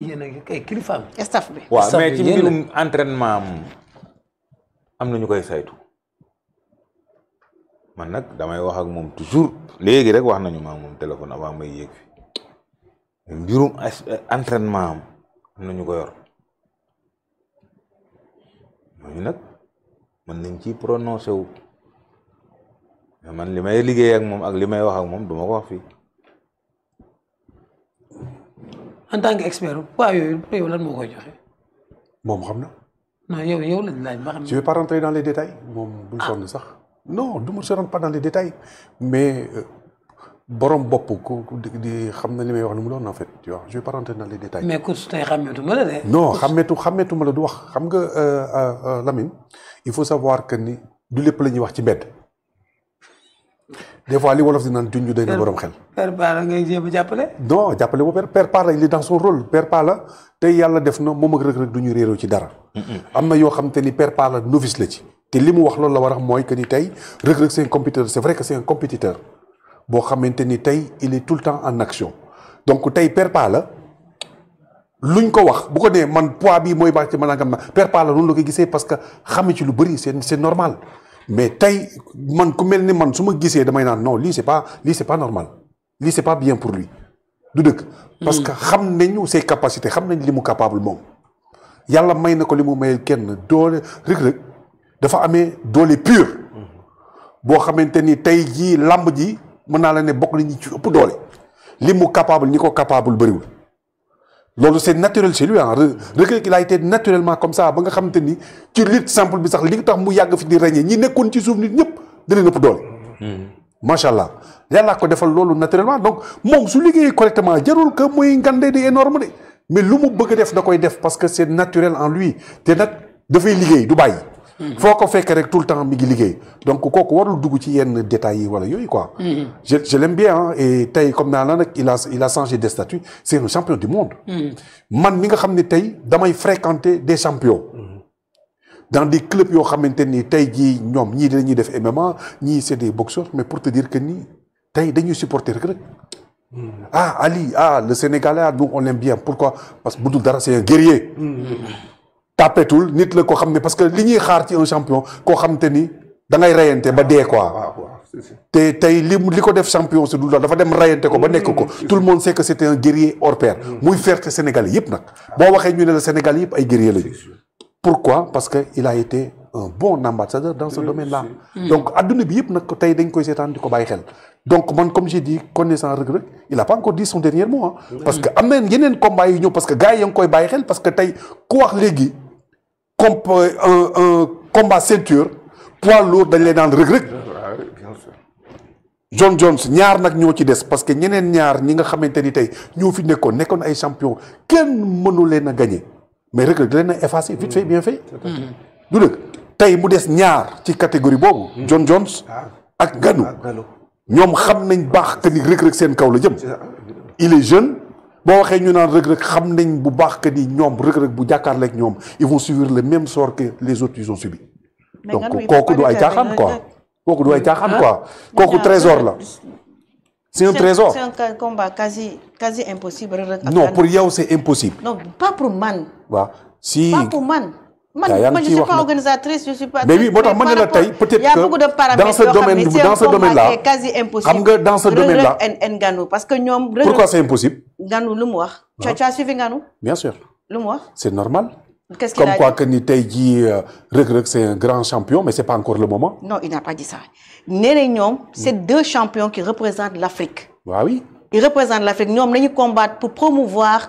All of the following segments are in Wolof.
yéen a ay kilifaam. staff bi. waaw mais ci mbirum entraînement am na ñu koy saytu. man nag damay wax ak moom toujours léegi rek wax nañu ma moom téléphone avant may yéeg fi mbirum entraînement am na ñu ko yor ñooñu nag mën nañ ci prononcé wu mais man li may liggéey ak moom ak li may wax ak moom du ma ko wax fii. en tant que expert poids yooyu yow lan moo koy joxe. moom xam na. non yow lañ laaj ba xam. je vais pas rentrer dans les détails moom bul sonn sax. non du ma se rentre pas dans les détails mais borom bopp ku di xam na li may wax lu mu doon en fait tu vois je vais pas rentrer dans les détails. mais course tey xàmmeetu ma la de. non xàmmeetu ma la du wax xam nga Lamine il faut savoir que ni du lépp la ñuy wax ci mbedd. des fois li wolof di naan junj day na borom xel. père Pa la ngay jéem a jàppale. non jàppale bu père Pa la il est dans son rôle père Pa la tey yàlla def na moom ak Reug Reug du ñu réeroo ci dara. am na yoo xam te ni père Pa la novice la ci. te li mu wax loolu la war a mooy que ni tey Reug Reug c'est un compétiteur c'est vrai que c'est un compétiteur boo xamante ni tey il est tout le temps en action donc tey père Pa la luñ ko wax bu ko nee man poids bi mooy baax ci man nangam na père Pa la noonu la ko gisee parce que xame ci lu bëri c'est normal mais tey man ku mel ni man su ma gisee damay naan non lii c'est pas normal lii c'est pas bien pour lui du dëgg. parce que xam nañu ses capacités xam nañ li mu capable moom yàlla may na ko li mu mayel kenn doole Reug Reug dafa amee doole pure boo xamante ni tey jii làmb ji mën naa la ne bokk nañu ci ëpp doole li mu capable ñi ko capable bëriwul loolu c'est naturel chez lui ah Reug Reug il a été naturellement comme ça ba nga xamante ni ci lutte simple bi sax li tax mu yàgg fi di ràññee ñi nekkoon ci suuf nit ñëpp da leen ëpp doole. macha allah yàllaa ko defal loolu naturellement donc moom su liggéeyee correctement jarul que muy ngande di énorme de mais lu mu bëgg a def da koy def parce que c'est naturel en lui te nag dafay liggéey du bàyyi. foo ko fekk rek tout le temps mi ngi liggéey donc kooku warul dugg ci yenn détails yi wala yooyu quoi. je l'aime bien hein, et tey comme naa la nag il a changé de statut c'est un champion du monde. man mi nga xam ne tey damay fréquenter des champions. dans des clubs yoo xamante ni tey jii ñoom ñii dañuy def MMA ñii c'est des boxeurs mais pour te dire que nii tey dañuy supporter rek. Ali le Sénégalais nous on l'aime bien pourquoi parce que bu dul dara c'est un guerrier. tapetul nit la koo xam ne parce que li ñuy xaar ci un champion koo xam te ni da ngay rayante ba dee quoi. te tey li ko def champion si du dafa dem rayante ko ba nekk ko tout le monde sait que c'était un guerrier hors pair muy fierté Sénégalais yëpp nag boo waxee ñu ne la Sénégal yëpp ay guerrier lañu. pourquoi parce que il a été un bon ambassadeur dans ce domaine-là. donc adduna bi yëpp nag tey dañ koy seetaan di ko bàyyi xel. donc man comme j'ai dit connaissant Reug Reug il a pas encore dit son dernier mot ah. parce que am na yeneen combat yu ñëw parce que gars yi ngi koy bàyyi xel parce que tey ku wax léegi. un combat ceinture poids lourd dañ lay naan Reug Reug John Jones ñaar nag ñoo ci des parce que ñeneen ñaar ñi nga xamante ni tey ñoo fi nekkoon ay champion kenn mënu leen a gagner mais Reug Reug da leen a effacer vite fait bien fait. du dëgg tey mu des ñaar ci catégorie boobu. John Jones ak Ganu ñoom xam nañ baax que ni Reug Reug seen kaw la jëm. il est jeune. boo waxee ñu naan Reug Reug xam nañ bu baax que ni ñoom Reug Reug bu jàkkaarloo ak ñoom ils vont subir le même sort que les autres ils ont subi. donc kooku du ay caaxaan quoi. kooku du ay caaxaan quoi. kooku trésor la. c'est un trésor. c'est un combat quasi impossible. Reug Reug non pour yow c'est impossible. non pas pour man. waaw si pas pour man. man je suis pas organisatrice je suis pas. mais oui moo tax man ne la tey peut-être que dans ce domaine-là quasi impossible. xam nga dans ce domaine-là Reug Reug en Ganu parce que ñoom. pourquoi c'est impossible. Ganu lu mu wax. tu as suivi Ganu. bien sûr. lu mu wax. c'est normal. qu'est-ce qu'il a dit comme quoi que ni tey jii Reug Reug c'est un grand champion mais c'est pas encore le moment. non il n'a pas dit ça nee na ñoom c'est deux champions qui représentent l'Afrique. waaw oui. ils représentent l'Afrique ñoom nañu combattre pour promouvoir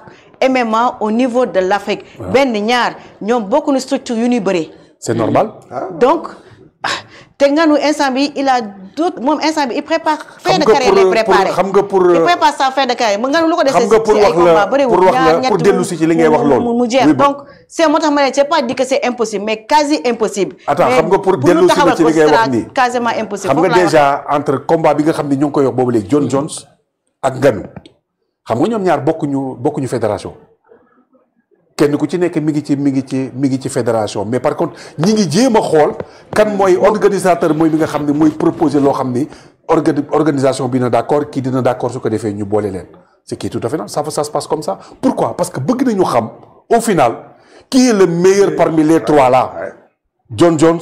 MMA au niveau de l'Afrique. benn ñaar ñoom bokkuñu structure yu ñuy bëree. c'est normal. donc te Ganu instant bi il a d'autres moom instant bi il prépare. fin de carrière lay préparé xam nga pour il prépare sa fin de carrière Ganu lu ko defee. xam nga pour wax la pour dellu si ci li ngay wax loolu. mu jeex donc c'est moo tax ma ne c'est pas dit que c'est impossible mais quasi impossible. attends xam nga pour dellu si ci li ngay wax nii quasiment impossible. xam nga déjà entre combat bi nga xam ne ñu ngi koy wax boobu léegi John Jones ak Ganu xam nga ñoom ñaar bokkuñu fédération. kenn ku ci nekk mi ngi ci fédération mais par contre ñi ngi jéem a xool kan mooy organisateur mooy bi nga xam ne mooy proposer loo xam ni organisation bi na d'accord kii dina d'accord su ko defee ñu boole leen ce qui est tout à fait normal ça se passe comme ça pourquoi parce que bëgg nañu xam au final qui est le meilleur parmi les trois là John Jones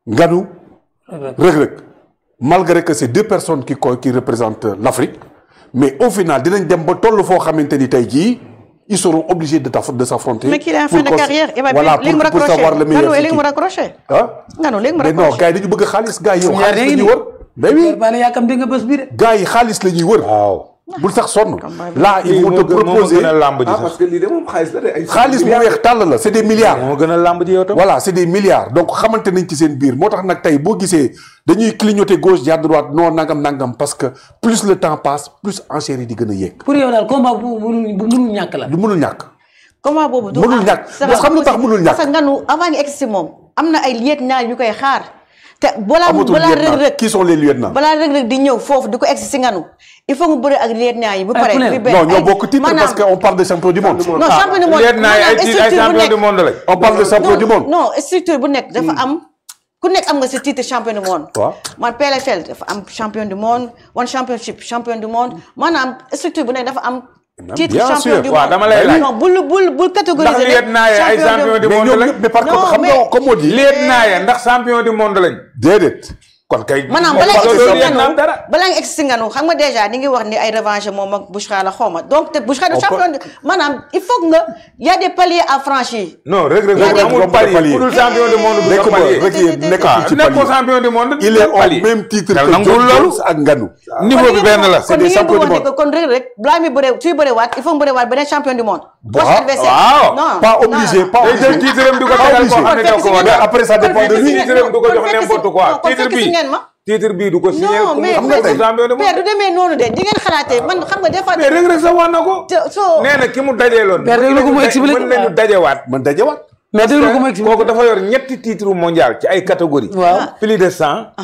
Ngannou Reug Reug malgré que c'est deux personnes qui représentent l'Afrique mais au final dinañ dem ba toll foo xamante ni tey jii ils seront obligés de s'affronter. Mais qu'il est en fin de carrière. Voilà, pour savoir le meilleur. Ngannou raccroché. Ngannou léegi mu raccroché. Mais non gars yi dañu bëgg xaalis gars yi yow xaalis la ñuy wër. mais oui gars yi xaalis la ñuy wër. waaw bul sax sonn. là ils vont te proposer parce que lii de moom xaalis la de ay. xaalis bu weex tàll la c'est des milliards. moo gën a lamb ji yow tam. voilà c'est des milliards donc xamante nañ ci seen biir moo tax nag tey boo gisee dañuy clignoter gauche jaar droite non nangam parce que plus le temps passe plus enchères yi di gën a yéeg. pour yow daal combat bu mënul ñàkk la. du mënul ñàkk. combat boobu du mënul ñàkk parce que xam lu tax mënul ñàkk. parce que Ngannou avant nga egg si moom am na ay lieutenant yu koy xaar. te balaa Reug Reug qui sont les lieutenants. balaa Reug Reug di ñëw foofu di ko egg si Ngannou il faut mu bëre ak lieutenant yi. bu pare non ñoo bokk titre parce que on parle de champion du monde. non champion du monde champion du monde lañ. on parle de champion du monde. non structure bu nekk dafa am ku nekk am nga sa titre champion du monde. waaw man PLFL dafa am champion du monde one championship champion du monde maanaam structure bu nekk dafa am. titre champion du monde waaw dama lay laaj. non bul catégoriser ndax lieutenant yi ay champion du monde lañ. mais par contre xam nga comme on dit. lieutenant yi ndax champion du monde lañ. déedéet. kon kay. maanaam balaa nga egg si Ngannou xam nga déjà ni ngi wax ni ay revanche moom ak Bouchra la xaw ma donc te Bouchra du champion maanaam il faut que nga y a des paliers à franchir. non Reug Reug amul palier pour champion du monde bu palier. nekkul champion du monde. il est au même titre que John Jones ak Ngannou. niveau bi benn la. c'est des champions du monde kon Reug Reug balaa muy bëree suy bëree waat il faut mu bëree waat beneen champion du monde. waaw non pas obligé pas obligé. titre am du ko tegal koo xam ne doo ko war a. après ça dépend de lui. titre am du ko jox n'importe quoi titre bii du ko signé. non mais père du demee noonu de di ngeen xalaatee man xam nga des fois. mais Reug Reug sax wax na ko. nee na ki mu dajeeloon. mais Reug Reug mu expliqué mën nañu dajewaat. mais Reug Reug mu expliqué kooku dafa yor ñetti titre mondial ci ay catégories. waaw plus de 100.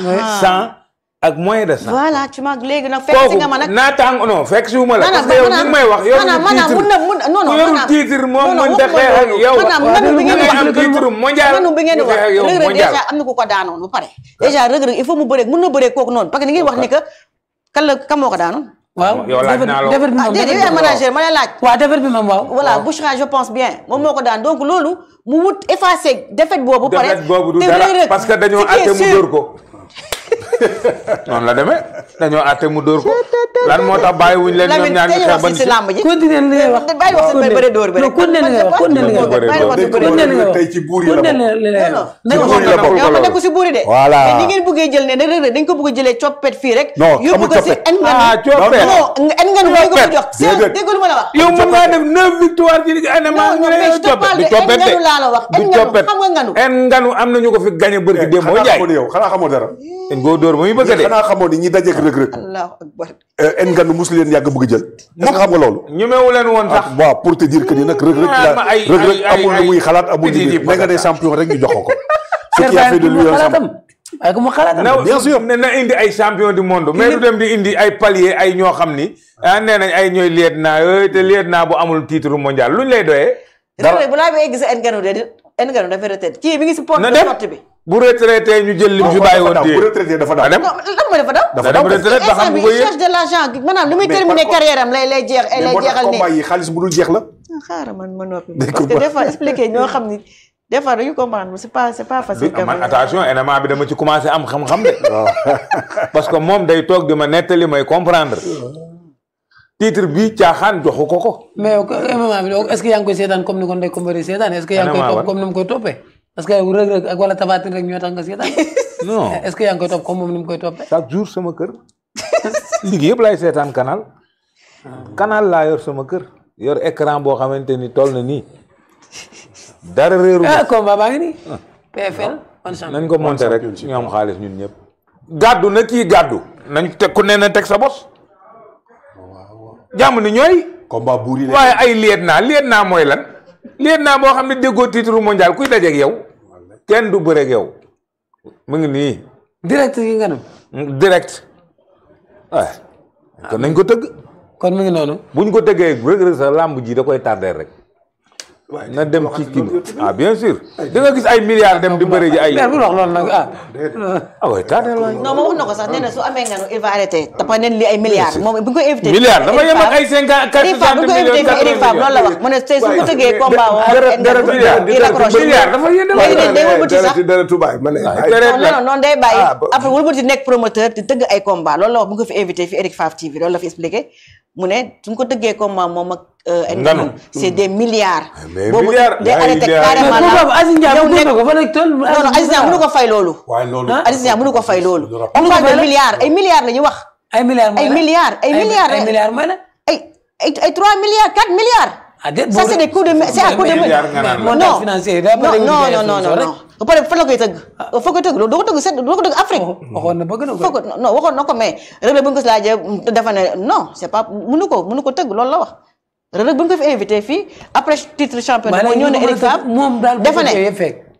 100 ak moins de 100. voilà tu ma léegi nag fekk si nga ma nag. naataango non fekk si wu ma la. parce que yow ni may wax yorul titre moom mënta xeex ak yow. Ngannou bi ngeen am titre mondial. Ngannou bi ngeen wax Reug Reug déjà am na ku ko daanoon bu pare. déjà Reug Reug il faut mu bëree mën na bëree kooku noonu parce que ni ngeen wax ni que kan moo ko daanoon. waaw yow laaj naa defar bi moom déedéet yow manager ma lay laaj. waaw defar bi moom waaw. voilà Bouchra je pense bien moom moo ko daan donc loolu mu wut effacer défaite boobu. pare défaite boobu du dara parce que dañoo àtte mu dóor ko. noonu la demee dañoo àtte mu dóor ko lan moo tax bàyyiwuñ leen ñoom ñaar ñu xeex ban si lamb ji continuer li ngay wax bàyyi wax seen bëre dóor bi rek continuer li ngay wax continuer li ngay wax tey ci buur yi la bokk yow ma nekk si buur yi de voilà mais ni ngeen bëggee jël ne Reug Reug dañ ko bëgg a jëlee coppet fii rek yóbbu ko si Ngannou koy ko jox déglu ma la wax yow mën ngaa def 9 victoires ci MMA ñu ne yow coppet du coppet de laa la wax xam nga Ngannou am nañu ko fi gagné bërki démb moo jaay xanaa xamoo dara ngoo dóor ba muy bëgg de xanaa xamoo ni ñi dajeek Reug Reug Allahu akbar Ngannou mosu leen yàgg bëgg jël est-ce que xam nga loolu ñemewu leen woon sax waaw pour te dire que ni nag Reug Reug amul lu muy xalaat amul lu muy nga ne champion rek ñu jox ko ce qui a fait de lui un champion ay ko mu xalaatam bien sûr na indi ay champion du monde mais du dem di indi ay palier ay ñoo xam ni nee nañ ay ñooy lieutenant yooyu te lieutenant bu amul titre mondial luñ lay doyee Reug Reug bu laa bi gis Ngannou de Ngannou dafa retraité kii mi ngi si porte de sortie bi bu retraité ñu jël lim fi bàyyi woon bu retraité dafa daw dem lan mooy dafa dem retraité ba xam bu ko il cherche de l'argent maanaam lu muy terminer carrière am lay jeexal combat yi xaalis bu dul jeex la xaaral ma noppi parce que des fois expliquer ñoo xam ni des fois dañu comprendre c'est pas facile man attention MMA bi dama ci commencé am xam-xam de parce que moom day toog di ma nettali may comprendre titre bi caaxaan joxu ko mais MMA bi est-ce que yaa ngi koy seetaan comme ni ko Ndeye Combari seetaan est-ce que yaa ngi koy topp comme ni mu koy toppee parce que Reug Reug ak wala Tapha Tine rek ñoo tax nga seetaan non est-ce que yaa ngi koy topp comme moom ni mu koy toppee chaque jour sama kër liggéey yëpp laay seetaan canal laa yor sama kër yor écran boo xamante ni toll na nii dara réeru combat baa ngi nii PFL nañ ko monter rek ñu am xaalis ñun ñëpp gàddu na kii gàddu nañ teg ku ne na teg sa bos jàmm ni ñooy combat buur yi waaye ay lieutenant mooy lan lieutenant boo xam ne déggoo titre mondial kuy dajeeg yow kenn du bëreeg yow mu ngi nii direct yi nga direct waaye kon nañ ko tëgg kon mu ngi noonu buñ ko tëggee Reug Reug sa làmb ji da koy tardé rek na dem ci kii ah bien sûr di nga gis ay milliards dem di bëri ji ay. bu wax loolu nag oui tardé waay. non ma wax na ko sax nee na su amee nganu il va arrêter dafa nen li ay milliards moom bu ñu ko invité. milliards dafa yem ak ay 50 40 bu ñu ko invité fi Eric Favre loolu la wax mu ne tey su ko tëggee combat woo. di raccroché milliards dafa yéene léegi nag day wëlbati sax dara tubaay ma ne non non day bàyyi après wëlbati nekk promoteur di tëgg ay combat loolu la wax bu ñu ko fi invité fi Eric Favre TV loolu la fi expliqué mu ne su ñu ko tëggee combat moom ak Nganu c'est des milliards. boobu day arrêté carrément la Aziz Ndiaye bu ko fa nekk toll non non Aziz Ndiaye mënu ko fay loolu. waaye loolu Aziz Ndiaye mënu ko fay loolu. on parle de milliards ay milliards la ñu wax. ay milliards ay milliards ay milliards ay milliards mooy la. ay 3 milliards 4 milliards. ça c'est des coups de c'est à coup de montage financier non ba pare fan la koy tëgg foo koy tëgg loolu doo ko tëgg doo ko tëgg Afrique waxoon na bëgg na ko non waxoon na ko mais Reug Reug bu ñu ko si laajee dafa ne non c'est pas mënu ko tëgg loolu la wax Reug Reug bu ñu ko fi invité fii après titre championnat moo ñëw ne Eric Favre moom daal dafa ne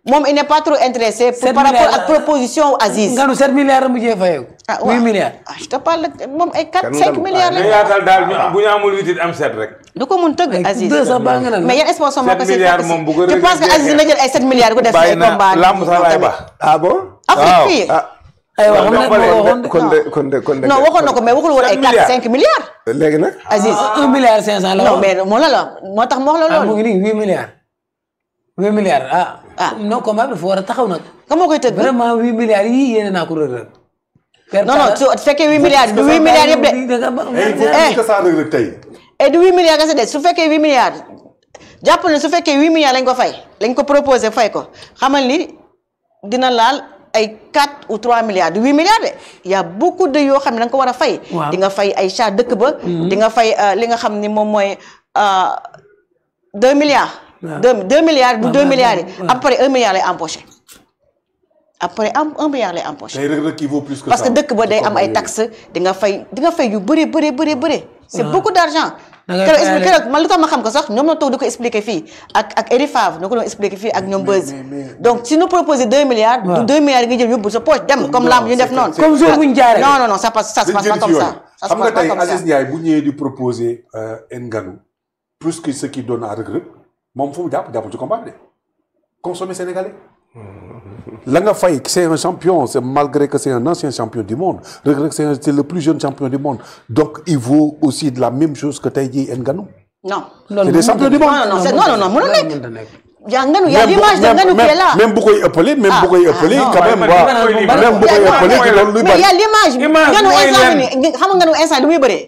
moom il n'est pas trop intéressé par rapport ak proposition Aziz Nganu 7 milliards mujjee fayeeku 8 milliards je te parle moom ay 4 5 milliards la yaatal daal bu ñu amul 8 am 7 rek du ko mun tëgg Aziz mais yan sponsor moo ko si je pense que Aziz na jël ay 7 milliards ko def ay combat lamb sax laay baax ah bon Afrique fii aywa xam nga kon de non waxoon na ko mais waxul woon ay 4 5 milliards léegi nag Aziz 1 milliard 500 la non mais moo tax mu wax la mu loolu ngi nii 8 milliards 8 milliards non combat bi dafa war a taxaw nag ka moo koy tëgg vraiment 8 milliards yii yéene naa ko Reug Reug non su fekkee 8 milliards du 8 milliards yëpp de il faut que ça Reug Reug tey et du 8 milliards kese de su fekkee 8 milliards jàpp na su fekkee 8 milliards lañ ko fay lañ ko proposé fay ko xamal ni dina laal ay 4 ou 3 milliards du 8 milliards de y a beaucoup de yoo xam ne da nga ko war a fay di nga fay ay charges dëkk ba di nga fay li nga xam ni moom mooy 2 milliards 2 milliards du 2 milliards yi après 1 milliard lay empoché après 1 milliard lay empoché parce que dëkk ba day am ay taxes di nga fay yu bëri c'est beaucoup d'argent keroog man lu tax ma xam ko sax ñoom na toog di ko expliquer fii ak Eric Favre ñoo ko doon expliquer fii ak ñoom Buzz donc si nous proposer 2 milliards du 2 milliards yi nga jël yóbbu sa poche dem comme lamb ñu def noonu comme jour bu ñu jaaree non ça se passe pas comme ça xam nga tey Aziz Ndiaye bu ñëwee di proposer Nganu plus que ce qu'il donne à Reug Reug moom fu mu jàpp ci combat bi de consommer sénégalais la nga fay c'est un champion c'est malgré que c'est un ancien champion du monde Reug Reug c'est le plus jeune champion du monde donc il vaut aussi de la même chose que tey jii Nganu non c'est des champions du monde non mënul nekk yaa Nganu y a l'image de Nganu qui est là même bu koy ëppale même bu koy ëppale quand même même bu koy ëppale ci loolu luy bari mais y a l'image Nganu instant bi xam nga Nganu instant du muy bëree